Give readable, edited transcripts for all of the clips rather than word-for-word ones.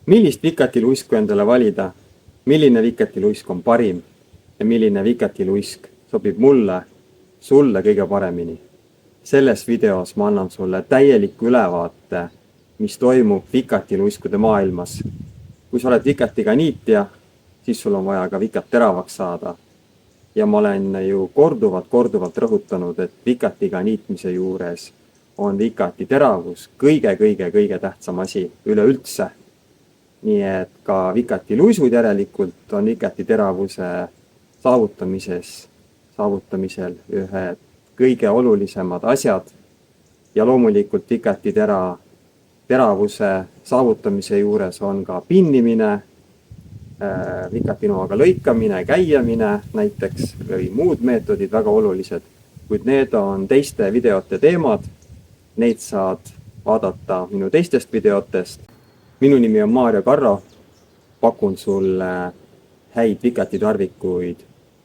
Millist vikatiluisku endale valida? Milline vikatiluisk on parim ja milline vikatiluisk sobib mulle, sulle kõige paremini? Selles videos ma annan sulle täieliku ülevaate, mis toimub vikatiluiskude maailmas. Kui sa oled vikatiga niitja, siis sul on vaja ka vikat teravaks saada. Ja ma olen ju korduvalt rõhutanud, et vikatiga niitmise juures on vikati teravus kõige tähtsam asi üleüldse. Nii et ka vikatiluisud järelikult on vikati teravuse saavutamisel ühed kõige olulisemad asjad. Ja loomulikult vikati teravuse saavutamise juures on ka pinnimine, vikatinoaga lõikamine, käiamine näiteks või muud meetodid väga olulised, kuid need on teiste videote teemad. Neid saad vaadata minu teistest videotest. Minu nimi on Maarjo Karro, pakun sulle häid vikatitarvikuid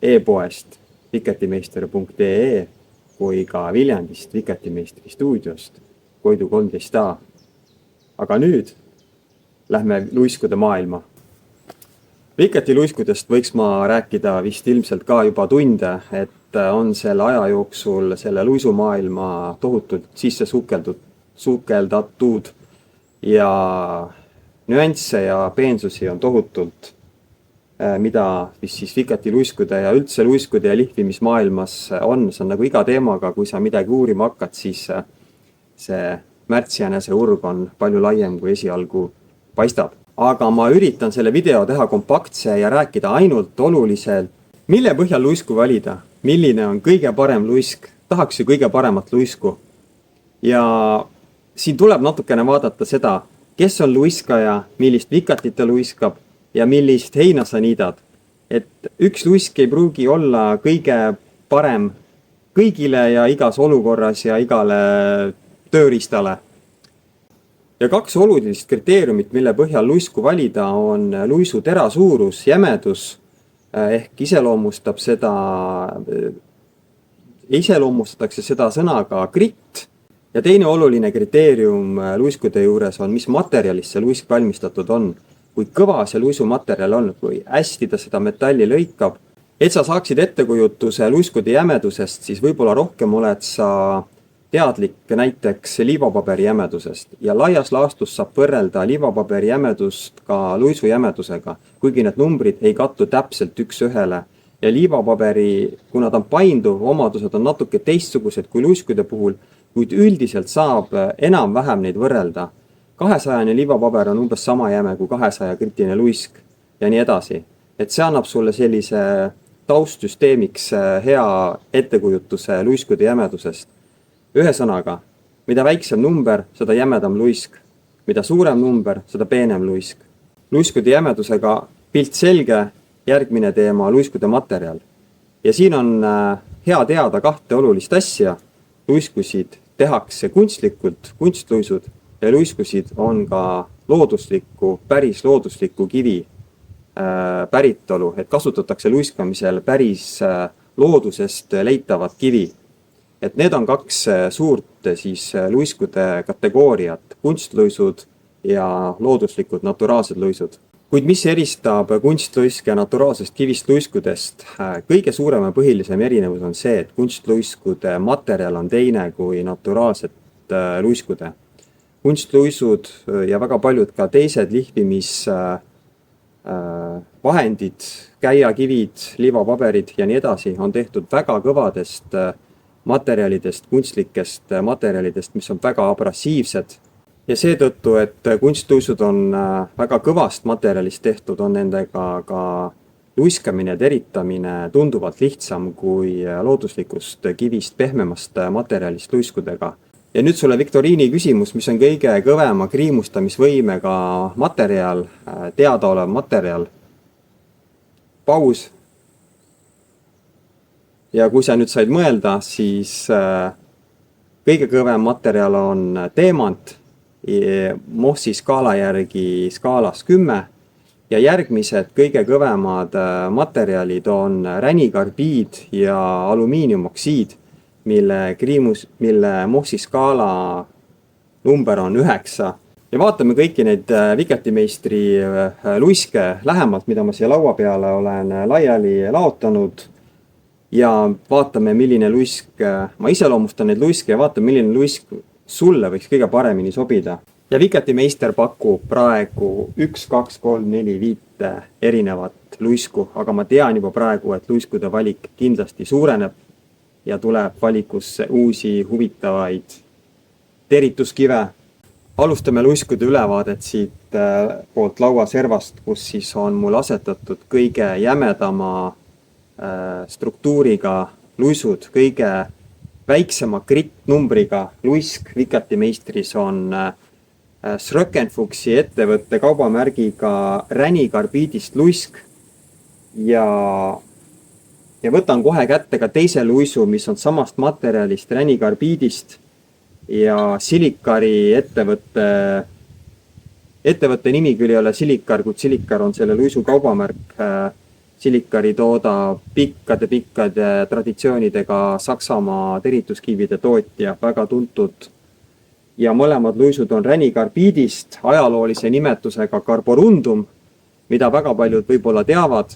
e-poest vikatimeister.ee kui ka Viljandist Vikatimeistri stuudiost Koidu 13a. Aga nüüd lähme luiskude maailma. Vikatiluiskudest võiks ma rääkida vist ilmselt ka juba tunde, et on selle aja jooksul selle luisumaailma tohutult sisse sukeldatud ja nüansse ja peensusi on tohutult, mida siis vikatiluiskude ja üldse luiskude ja lihvimismaailmas on. See on nagu iga teemaga, kui sa midagi uurima hakkad, siis see märtsijänese urg on palju laiem kui esialgu paistab. Aga ma üritan selle video teha kompaktse ja rääkida ainult oluliselt, mille põhjal luisku valida, milline on kõige parem luisk, tahaks ju kõige paremat luisku. Ja siin tuleb natukene vaadata seda, kes on luiskaja, millist vikatit ta luiskab ja millist heina sa niidad. Et üks luisk ei pruugi olla kõige parem kõigile ja igas olukorras ja igale tööriistale. Ja kaks olulist kriteeriumit, mille põhjal luisku valida, on luisu tera suurus, jämedus, ehk iseloomustatakse seda sõnaga gritt. Ja teine oluline kriteerium luiskude juures on, mis materjalist see luisk valmistatud on. Kui kõva see luisumaterjal on, kui hästi ta seda metalli lõikab. Et sa saaksid ettekujutuse luiskude jämedusest, siis võib-olla rohkem oled sa teadlik näiteks liivapaberi jämedusest. Ja laias laastus saab võrrelda liivapaberi jämedust ka luisu jämedusega, kuigi need numbrid ei kattu täpselt üks ühele. Ja liivapaberi, kuna ta on painduv, omadused on natuke teistsugused kui luiskude puhul, kuid üldiselt saab enam-vähem neid võrrelda. 200 liivapaber on umbes sama jäme kui 200 kritine luisk ja nii edasi. Et see annab sulle sellise taustsüsteemiks hea ettekujutuse luiskude jämedusest. Ühesõnaga, mida väiksem number, seda jämedam luisk. Mida suurem number, seda peenem luisk. Luiskude jämedusega pilt selge, järgmine teema luiskude materjal. Ja siin on hea teada kahte olulist asja. Luiskusid tehakse kunstlikult, kunstluisud, ja luiskusid on ka päris looduslikku kivi päritolu, et kasutatakse luiskamisel päris loodusest leitavat kivi. Et need on kaks suurt siis luiskude kategooriat, kunstluisud ja looduslikud naturaalsed luisud. Kuid mis eristab kunstluisk ja naturaalsest kivist luiskudest? Kõige suurem ja põhilisem erinevus on see, et kunstluiskude materjal on teine kui naturaalsed luiskude. Kunstluisud ja väga paljud ka teised lihvimisvahendid, käiakivid, liivapaberid ja nii edasi on tehtud väga kõvadest materjalidest, kunstlikest materjalidest, mis on väga abrasiivsed. Ja seetõttu, et kunstluisud on väga kõvast materjalist tehtud, on nendega ka luiskamine ja teritamine tunduvalt lihtsam kui looduslikust kivist pehmemast materjalist luiskudega. Ja nüüd sulle viktoriini küsimus, mis on kõige kõvema kriimustamisvõimega materjal, teadaolev materjal. Paus. Ja kui sa nüüd said mõelda, siis kõige kõvem materjal on teemant, Mohsi skaala järgi skaalas 10 ja järgmised kõige kõvemad materjalid on ränikarbiid ja alumiiniumoksiid, mille Mohsi skaala number on 9 ja vaatame kõiki neid Vikatimeistri luiske lähemalt, mida ma siia laua peale olen laiali laotanud. Ja vaatame, milline luisk, ma iseloomustan neid luiske ja vaatame, milline luisk sulle võiks kõige paremini sobida. Ja Vikatimeister pakub praegu 1, 2, 3, 4, 5 erinevat luisku, aga ma tean juba praegu, et luiskude valik kindlasti suureneb ja tuleb valikusse uusi huvitavaid terituskive. Alustame luiskude ülevaadet siit poolt lauaservast, kus siis on mul asetatud kõige jämedama struktuuriga luisud, kõige väiksema grit-numbriga luisk Vikatimeistris on Schröckenfuchsi ettevõtte kaubamärgiga ränikarbiidist luisk ja võtan kohe kätte ka teise luisu, mis on samast materjalist ränikarbiidist ja Silikari ettevõtte nimi küll ei ole Silikar, kuid Silikar on selle luisu kaubamärk. Silikari toodab pikkade traditsioonidega Saksamaa terituskivide tootja, väga tuntud. Ja mõlemad luisud on ränikarbiidist, ajaloolise nimetusega Carborundum, mida väga paljud võib-olla teavad.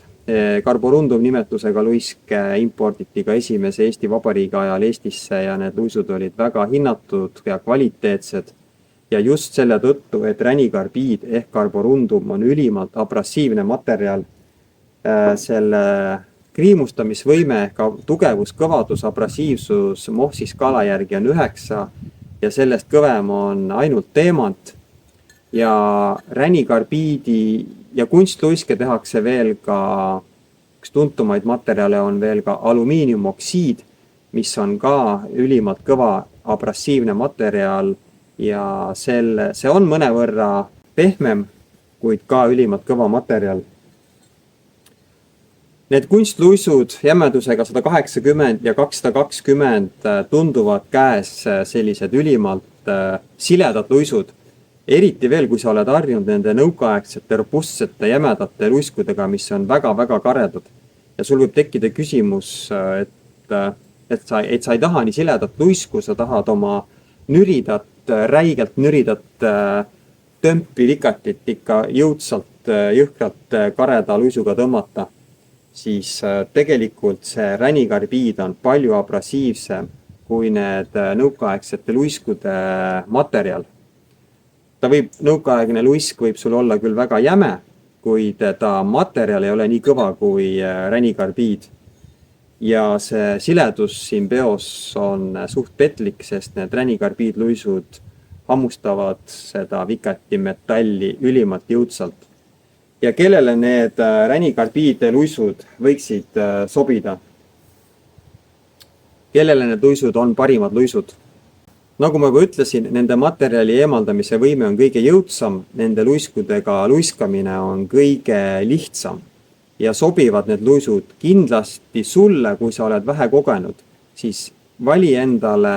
Carborundum nimetusega luisk imporditi ka esimese Eesti Vabariigi ajal Eestisse ja need luisud olid väga hinnatud ja kvaliteetsed. Ja just selle tõttu, et ränikarbiid ehk Carborundum on ülimalt abrassiivne materjal, selle kriimustamisvõime, ka tugevus, kõvadus, abrassiivsus Mohsi skaala järgi on 9 ja sellest kõvem on ainult teemant. Ja ränikarbiidi ja kunstluiske tehakse veel ka, üks tuntumaid materjale on veel ka alumiiniumoksiid, mis on ka ülimalt kõva abrassiivne materjal ja see on mõnevõrra pehmem, kuid ka ülimalt kõva materjal. Need kunstluisud jämedusega 180 ja 220 tunduvad käes sellised ülimalt siledad luisud. Eriti veel, kui sa oled harjunud nende nõukaaegsete, robustsete, jämedate luiskudega, mis on väga-väga karedad. Ja sul võib tekkida küsimus, et sa ei taha nii siledat luisku, sa tahad oma nüridat, räigelt nüridat tömpi vikatit ikka jõudsalt, jõhkralt kareda luisuga tõmmata. Siis tegelikult see ränikarbiid on palju abrassiivsem kui need nõukaaegsete luiskude materjal. Nõukaaegne luisk võib sul olla küll väga jäme, kuid ta materjal ei ole nii kõva kui ränikarbiid. Ja see siledus siin peos on suht petlik, sest need ränikarbiidluisud hammustavad seda Vikati metalli ülimalt jõudsalt. Ja kellele need ränikarbiide luisud võiksid sobida? Kellele need luisud on parimad luisud? Nagu ma juba ütlesin, nende materjali eemaldamise võime on kõige jõudsam, nende luiskudega luiskamine on kõige lihtsam ja sobivad need luisud kindlasti sulle, kui sa oled vähe kogenud, siis vali endale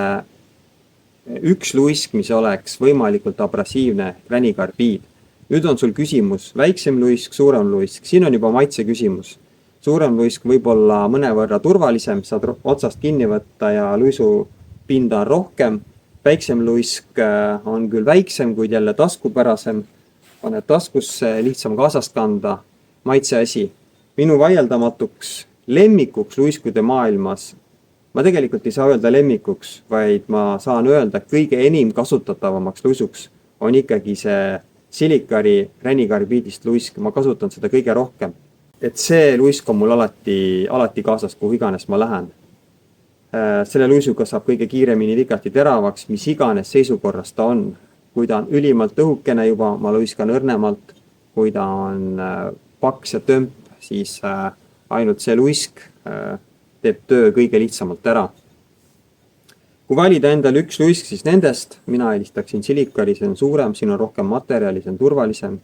üks luisk, mis oleks võimalikult abrassiivne ränikarbiid. Nüüd on sul küsimus, väiksem luisk, suurem luisk, siin on juba maitse küsimus. Suurem luisk võib olla mõnevõrra turvalisem, saad otsast kinni võtta ja luisu pinda on rohkem. Väiksem luisk on küll väiksem, kuid jälle taskupärasem, paned taskusse, lihtsam kaasast kanda, maitse asi. Minu vaieldamatuks lemmikuks luiskude maailmas, ma tegelikult ei saa öelda lemmikuks, vaid ma saan öelda kõige enim kasutatavamaks luisuks on ikkagi see Silikari ränikarbiidist luisk, ma kasutan seda kõige rohkem. Et see luisk on mul alati kaasas, kuhu iganes ma lähen. Selle luisuga saab kõige kiiremini vikati teravaks, mis iganes seisukorras ta on. Kui ta on ülimalt õhukene juba, ma luiskan õrnemalt. Kui ta on paks ja tömp, siis ainult see luisk teeb töö kõige lihtsamalt ära. Kui valida endale üks luisk, siis nendest mina eelistaksin Silikari, see on suurem, siin on rohkem materjali, see on turvalisem.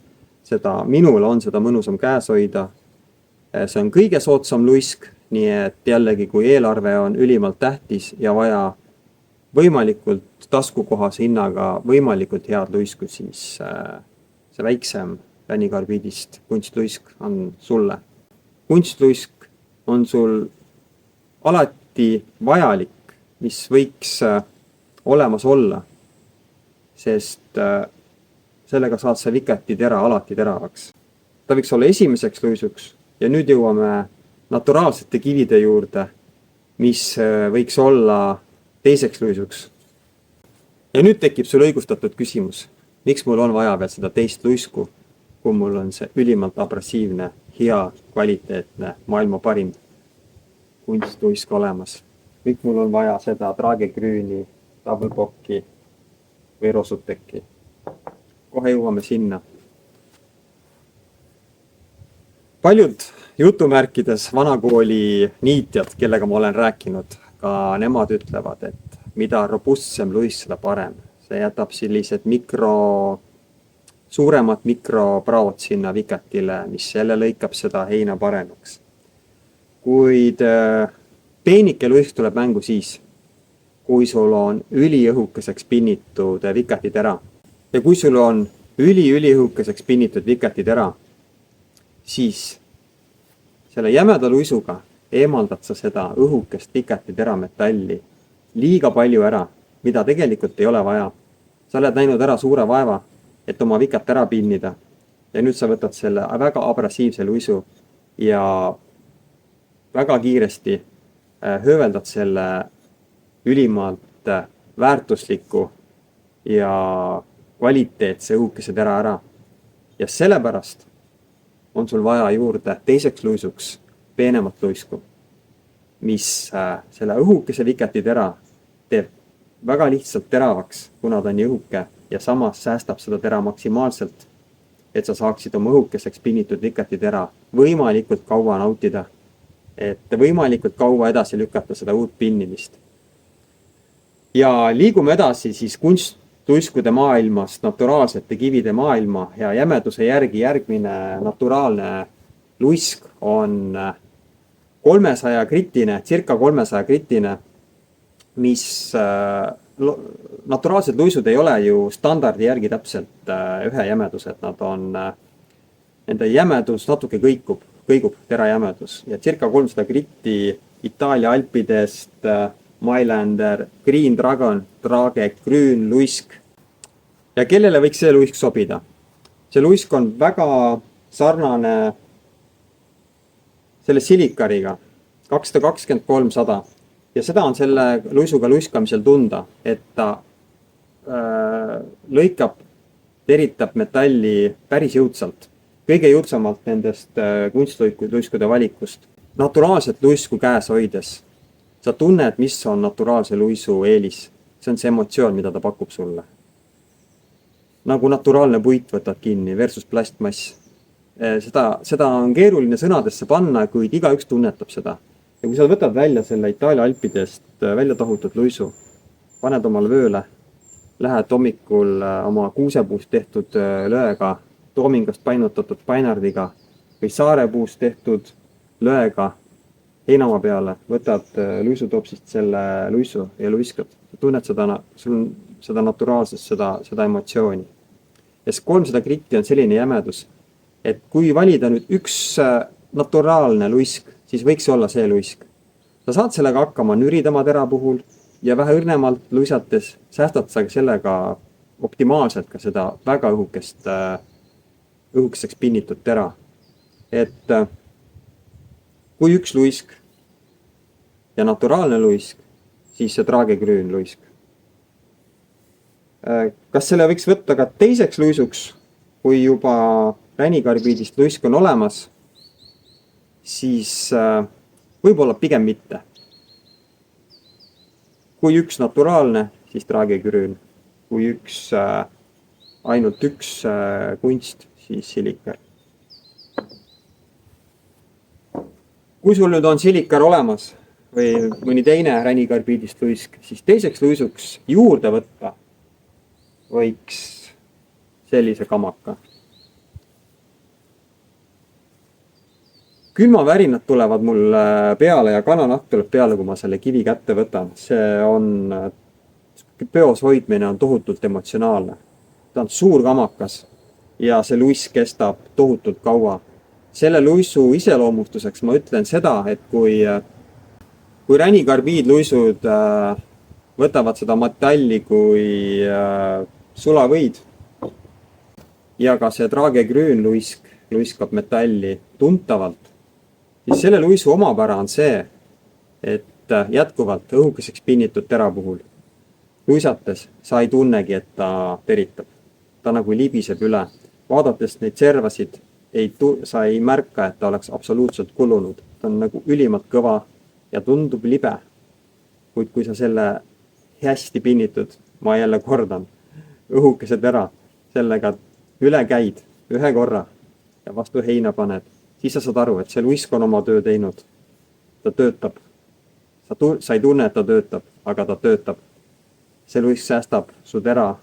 Minul on seda mõnusam käes hoida. See on kõige soodsam luisk, nii et jällegi, kui eelarve on ülimalt tähtis ja vaja võimalikult taskukohase hinnaga võimalikult head luisku, siis see väiksem ränikarbiidist kunstluisk on sulle. Kunstluisk on sul alati vajalik, mis võiks olemas olla, sest sellega saad sa vikatitera alati teravaks. Ta võiks olla esimeseks luisuks ja nüüd jõuame naturaalsete kivide juurde, mis võiks olla teiseks luisuks. Ja nüüd tekib sul õigustatud küsimus, miks mul on vaja veel seda teist luisku, kui mul on see ülimalt abrasiivne, hea, kvaliteetne, maailma parim kunstluisk olemas. Miks mul on vaja seda Tragegrüni, Doublebocki või Rosuteki. Kohe jõuame sinna. Paljud jutumärkides vanakooli niitjad, kellega ma olen rääkinud, ka nemad ütlevad, et mida robustsem luisk, seda parem. See jätab sellised suuremad mikropraod sinna vikatile, mis jälle lõikab seda heina paremaks. Kuid peenike luisk tuleb mängu siis, kui sul on üliõhukeseks pinnitud vikatitera. Ja kui sul on üliõhukeseks pinnitud vikatitera, siis selle jämeda luisuga eemaldad sa seda õhukest vikatitera metalli liiga palju ära, mida tegelikult ei ole vaja. Sa oled näinud ära suure vaeva, et oma vikat ära pinnida. Ja nüüd sa võtad selle väga abrasiivse luisu ja väga kiiresti hööveldad selle ülimalt väärtusliku ja kvaliteetse õhukese tera ära. Ja sellepärast on sul vaja juurde teiseks luisuks peenemat luisku, mis selle õhukese vikatitera teeb väga lihtsalt teravaks, kuna ta on nii õhuke ja samas säästab seda tera maksimaalselt, et sa saaksid oma õhukeseks pinnitud vikatitera võimalikult kaua nautida, et võimalikult kaua edasi lükata seda uut pinnimist. Ja liigume edasi siis kunstluiskude maailmast, naturaalsete kivide maailma ja jämeduse järgi järgmine naturaalne luisk on 300 gritine, circa 300 gritine, mis naturaalsed luisud ei ole ju standardi järgi täpselt ühe jämedus, et nende jämedus natuke kõigub tera jämedus ja circa 300 gritti Itaalia alpidest Mailander, Green Dragon, Tragegrün luisk. Ja kellele võiks see luisk sobida? See luisk on väga sarnane selle silikariga 220-300 ja seda on selle luisuga luiskamisel tunda, et ta lõikab, teritab metalli päris jõudsalt. Kõige jõudsamalt nendest kunstluiskude valikust. Naturaalset luisku käes hoides sa tunned, mis on naturaalse luisu eelis. See on see emotsioon, mida ta pakub sulle. Nagu naturaalne puit võtad kinni versus plastmass. Seda on keeruline sõnadesse panna, kuid igaüks tunnetab seda. Ja kui sa võtad välja selle Itaalia alpidest välja tohutud luisu, paned omal vööle, lähed hommikul oma kuusepuust tehtud lööga, toomingast painutatud painardiga või saarepuust tehtud lööga heinamaa peale, võtad luisutopsist selle luisu ja luiskad. Tunned seda naturaalsust, seda emotsiooni. Ja 300 gritti on selline jämedus, et kui valida nüüd üks naturaalne luisk, siis võiks olla see luisk. Sa saad sellega hakkama nüridama tera puhul ja vähe õrnemalt luisates säästad sa sellega optimaalselt ka seda väga õhukeseks pinnitud tera. Et kui üks luisk ja naturaalne luisk, siis see Tragegrün luisk. Kas selle võiks võtta ka teiseks luisuks, kui juba ränikarbiidist luisk on olemas, siis võib-olla pigem mitte. Kui üks naturaalne, siis Tragegrün. Kui ainult üks kunst, siis silikar. Kui sul nüüd on silikar olemas või mõni teine ränikarbiidist luisk, siis teiseks luisuks juurde võtta võiks sellise kamaka. Külmavärinad tulevad mul peale ja kananahk tuleb peale, kui ma selle kivi kätte võtan. Peos hoidmine on tohutult emotsionaalne. Ta on suur kamakas ja see luisk kestab tohutult kaua. Selle luisu iseloomustuseks ma ütlen seda, et kui ränikarbiidluisud võtavad seda metalli kui sulavõid, ja ka see traagegrüünluisk luiskab metalli tuntavalt, siis selle luisu omapära on see, et jätkuvalt õhukeseks pinnitud tera puhul luisates sa ei tunnegi, et ta teritab. Ta nagu libiseb üle. Vaadates neid servasid, sa ei märka, et ta oleks absoluutselt kulunud. Ta on nagu ülimalt kõva ja tundub libe. Kuid kui sa selle hästi pinnitud, ma jälle kordan, õhukese tera, sellega üle käid ühe korra ja vastu heina paned, siis sa saad aru, et see luisk on oma töö teinud. Ta töötab. Sa ei tunne, et ta töötab, aga ta töötab. See luisk säästab su tera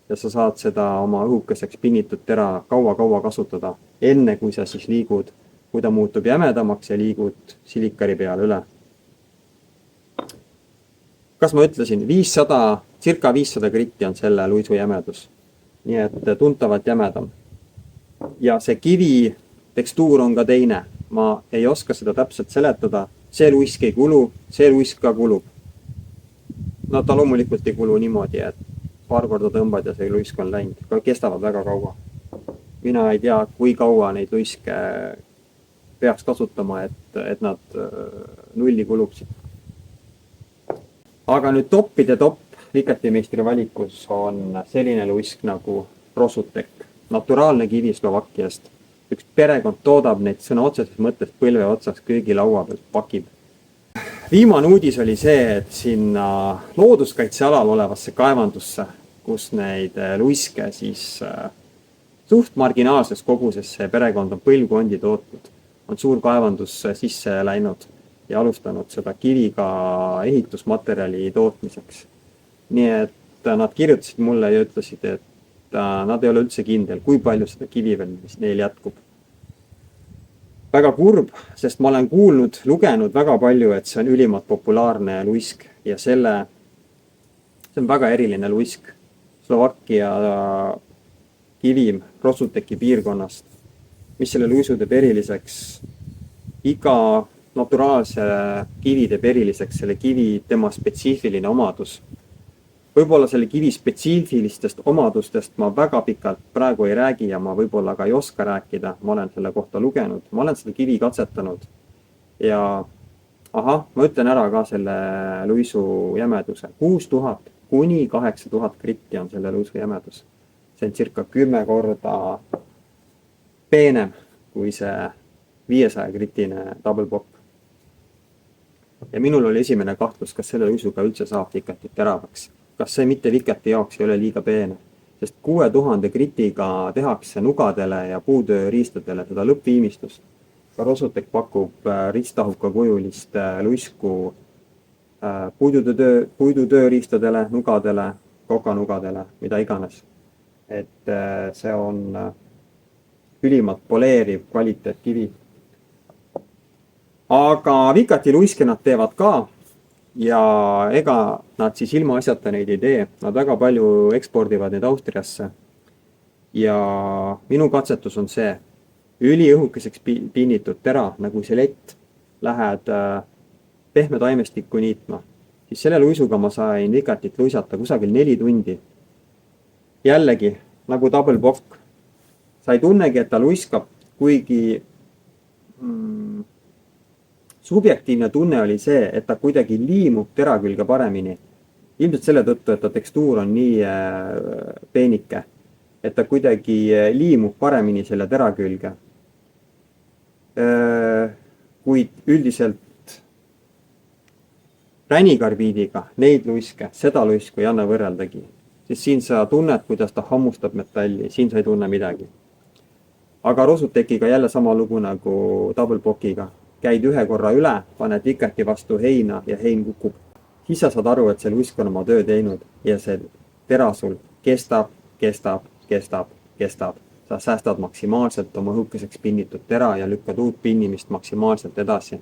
ja sa saad seda oma õhukeseks pinnitud tera kaua-kaua kasutada, enne kui sa siis liigud, kui ta muutub jämedamaks ja liigud silikari peale üle. Kas ma ütlesin, circa 500 gritti on selle luisu jämedus. Nii et tuntavalt jämedam. Ja see kivi tekstuur on ka teine. Ma ei oska seda täpselt seletada. See luisk ei kulu, see luisk ka kulub. No ta loomulikult ei kulu niimoodi, et paar korda tõmbad ja see luisk on läinud. Kestavad väga kaua. Mina ei tea, kui kaua neid luiske peaks kasutama, et nad nulli kuluksid. Aga nüüd toppide topp Vikatimeistri valikus on selline luisk nagu Rosutek. Naturaalne kivi Slovakkiast. Üks perekond toodab neid sõna otseses mõttes põlve otsaks köögi laua pealt pakib. Viimane uudis oli see, et sinna looduskaitsealal olevasse kaevandusse, kus neid luiske siis suht marginaalses koguses see perekond on põlvkondi tootnud, on suur kaevandus sisse läinud ja alustanud seda kiviga ehitusmaterjali tootmiseks. Nii et nad kirjutasid mulle ja ütlesid, et nad ei ole üldse kindel, kui palju seda kivi veel neil jätkub. Väga kurb, sest ma olen lugenud väga palju, et see on ülimalt populaarne luisk ja see on väga eriline luisk. Slovakkia kivim Rosuteki piirkonnast, mis selle luisu teeb eriliseks. Iga naturaalse kivi teeb eriliseks selle kivi tema spetsiifiline omadus. Võib-olla selle kivi spetsiifilistest omadustest ma väga pikalt praegu ei räägi ja ma võib-olla ka ei oska rääkida. Ma olen selle kohta lugenud. Ma olen seda kivi katsetanud. Ja ma ütlen ära ka selle luisu jämeduse. 6000 kuni 8000 gritti on selle luisu jämedus. See on circa 10 korda peenem kui see 500 gritine double pop. Ja minul oli esimene kahtlus, kas selle luisuga üldse saab Vikatit teravaks. Kas see mitte Vikati jaoks ei ole liiga peene, sest 6000 gritiga tehakse nugadele ja puutööriistadele seda lõppviimistlust. Ka Rosutek pakub ristahuka kujulist luisku puidutööriistadele, nugadele, kokanugadele, mida iganes. Et see on ülimalt poleeriv kvaliteetkivi. Aga Vikati luiske nad teevad ka. Ja ega nad siis ilma asjata neid ei tee. Nad väga palju ekspordivad neid Austriasse. Ja minu katsetus on see, üliõhukeseks pinnitud tera, nagu selett, lähed pehme taimestikku niitma. Siis selle luisuga ma sain Vikatit luisata kusagil 4 tundi. Jällegi, nagu double pop. Sa ei tunnegi, et ta luiskab, kuigi subjektiivne tunne oli see, et ta kuidagi liimub tera külge paremini. Ilmselt selle tõttu, et ta tekstuur on nii peenike, et ta kuidagi liimub paremini selle tera külge. Kuid üldiselt ränikarbiidiga neid luiske, seda luisku ei anna võrreldagi. Siis siin sa tunned, kuidas ta hammustab metalli, siin sa ei tunne midagi. Aga Rosutekiga jälle sama lugu nagu double pokiga. Käid ühe korra üle, paned Vikati vastu heina ja hein kukub. Siis sa saad aru, et see luisk on oma töö teinud ja see tera sul kestab. Sa säästad maksimaalselt oma õhukeseks pinnitud tera ja lükkad uut pinnimist maksimaalselt edasi.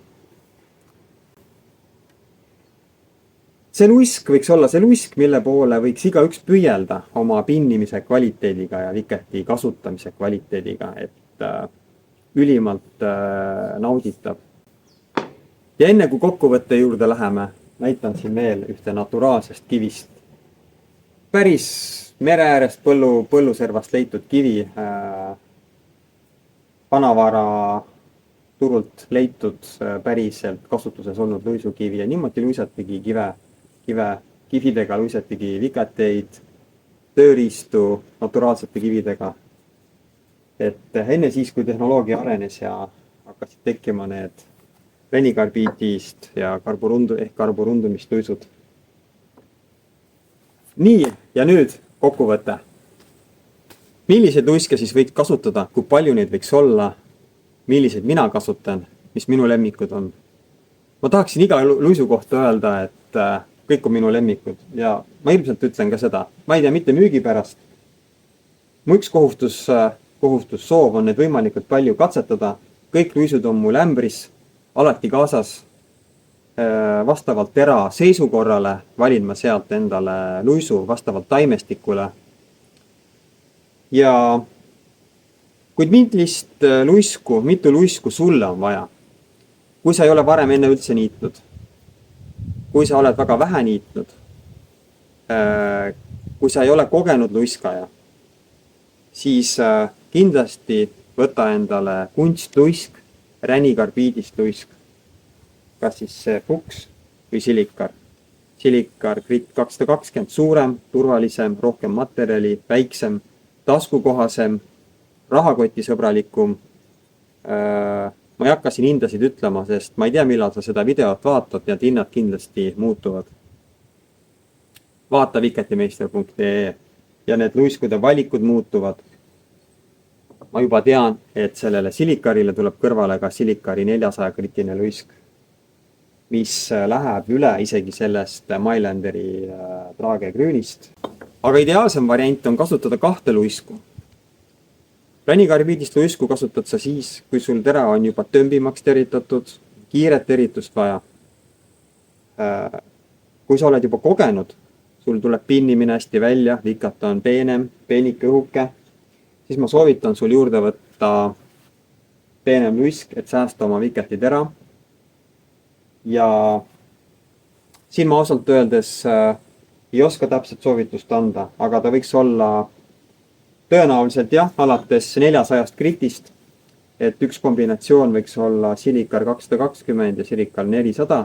See luisk võiks olla see luisk, mille poole võiks igaüks püüelda oma pinnimise kvaliteediga ja Vikati kasutamise kvaliteediga, et ülimalt nauditav. Ja enne kui kokkuvõtte juurde läheme, näitan siin veel ühte naturaalsest kivist. Päris mere äärest põlluservast leitud kivi, vanavara turult leitud päriselt kasutuses olnud luisukivi ja niimoodi luisatigi kividega luisatigi vikateid, tööriistu naturaalsete kividega. Et enne siis, kui tehnoloogia arenes ja hakkasid tekkima need venikarbiidist ja karborundumist luisud. Nii, ja nüüd kokkuvõte. Milliseid luiske siis võiks kasutada, kui palju neid võiks olla, milliseid mina kasutan, mis minu lemmikud on? Ma tahaksin iga luisu kohta öelda, et kõik on minu lemmikud ja ma ilmselt ütlen ka seda. Ma ei tea mitte müügi pärast. Mu üks kohustussoov on need võimalikult palju katsetada. Kõik luisud on mul ämbris, alati kaasas. Vastavalt tera seisukorrale valin ma sealt endale luisu, vastavalt taimestikule. Ja kuid mitu luisku sulle on vaja? Kui sa ei ole varem enne üldse niitnud, kui sa oled väga vähe niitnud, kui sa ei ole kogenud luiskaja, siis kindlasti võta endale kunstluisk, ränikarbiidist luisk. Kas siis see Fuchs või Silikar. Silikar Grit 220 suurem, turvalisem, rohkem materjali, väiksem, taskukohasem, rahakotisõbralikum. Ma ei hakka siin hindasid ütlema, sest ma ei tea, millal sa seda videot vaatad ja hinnad kindlasti muutuvad. Vaata wiketimeister.ee ja need luiskude valikud muutuvad. Ma juba tean, et sellele Silikarile tuleb kõrvale ka Silikari 400 gritine luisk, mis läheb üle isegi sellest Mylanderi traagegrüünist. Aga ideaalsem variant on kasutada 2 luisku. Ränikarbiidist luisku kasutad sa siis, kui sul tera on juba tömbimaks teritatud, kiiret eritust vaja. Kui sa oled juba kogenud, sul tuleb pinnimine hästi välja, vikata on peenem, peenike õhuke, siis ma soovitan sul juurde võtta peenem luisk, et säästa oma vikati tera. Ja siin ma ausalt öeldes ei oska täpselt soovitust anda, aga ta võiks olla tõenäoliselt jah, alates 400 gritist, et üks kombinatsioon võiks olla Silikar 220 ja Silikar 400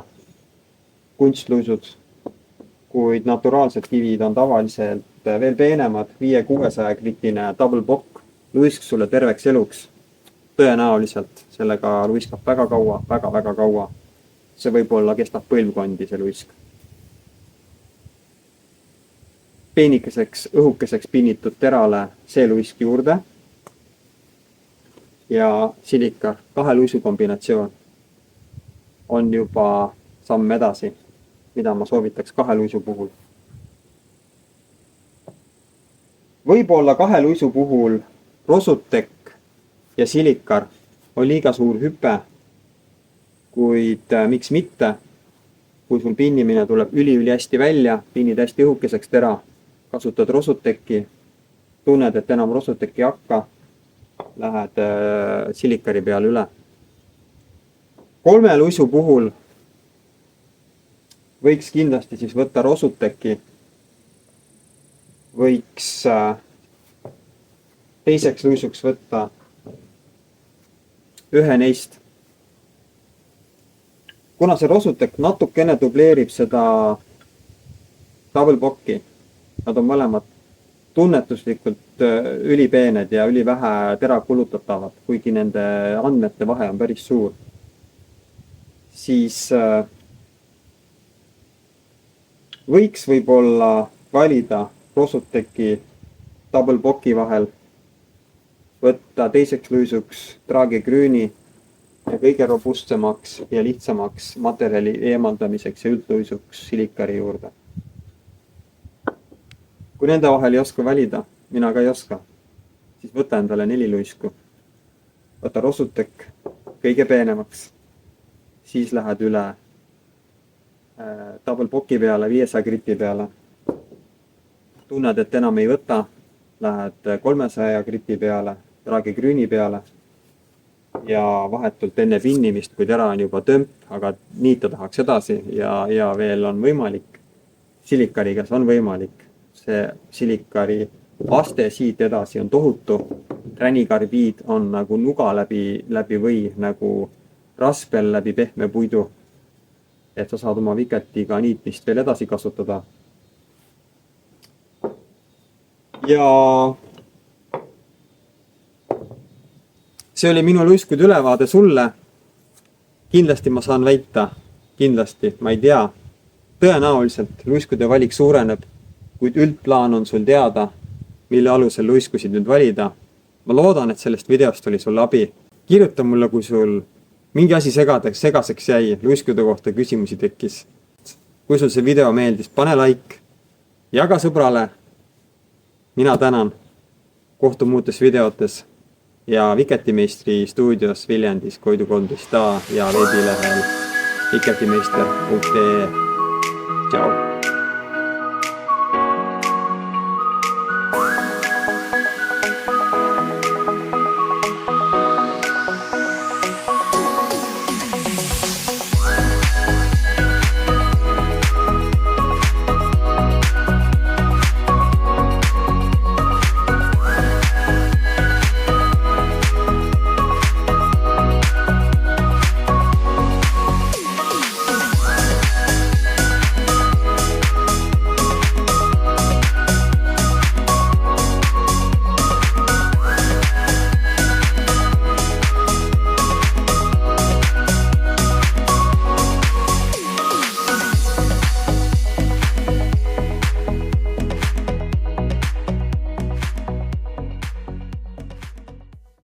kunstluisud, kuid naturaalsed kivid on tavaliselt veel peenemad, 500-600 gritine double bock luisk sulle terveks eluks. Tõenäoliselt sellega luiskab väga kaua, väga kaua. See võib-olla kestab põlvkondi, see luisk. Peenikeseks, õhukeseks pinnitud terale see luisk juurde. Ja Silikar 2 luisu kombinatsioon on juba samm edasi, mida ma soovitaks 2 luisu puhul. Võib-olla 2 luisu puhul Rosutek ja Silikar on liiga suur hüpe, kuid miks mitte, kui sul pinnimine tuleb üli hästi välja, pinnid hästi õhukeseks tera, kasutad Rosuteki, tunned, et enam Rosuteki ei hakka, lähed Silikari peale üle. 3 luisu puhul võiks kindlasti siis võtta Rosuteki, võiks teiseks luisuks võtta ühe neist. Kuna see Rosutek natukene dubleerib seda double bocki, nad on mõlemad tunnetuslikult ülipeened ja ülivähe tera kulutatavad, kuigi nende andmete vahe on päris suur, siis võiks võib-olla valida Rosuteki double bocki vahel, võtta teiseks luisuks traagegrüüni ja kõige robustsemaks ja lihtsamaks materjali eemaldamiseks ja üldluisuks Silikari juurde. Kui nende vahel ei oska valida, mina ka ei oska, siis võta endale 4 luisku. Võta Rosutek kõige peenemaks, siis lähed üle double bocki peale, 500 griti peale. Tunned, et enam ei võta, lähed 300 griti peale, traagegrüüni peale ja vahetult enne pinnimist, kui tera on juba tömp, aga niita tahaks edasi ja veel on võimalik, Silikariga see on võimalik, see silikari aste siit edasi on tohutu. Ränikarbiid on nagu nuga läbi või nagu raspel läbi pehme puidu. Et sa saad oma viketiga niitmist veel edasi kasutada. Ja see oli minu luiskude ülevaade sulle. Kindlasti ma saan väita, kindlasti, ma ei tea. Tõenäoliselt luiskude valik suureneb, kuid üldplaan on sul teada, mille alusel luiskusid nüüd valida. Ma loodan, et sellest videost oli sul abi. Kirjuta mulle, kui sul mingi asi segaseks jäi, luiskude kohta küsimusi tekkis. Kui sul see video meeldis, pane like, jaga sõbrale. Mina tänan. Kohtume uutes videotes ja Viketimeistri stuudios Viljandis Koidu 13a ja veebilehel viketimeister.ee. Ciao!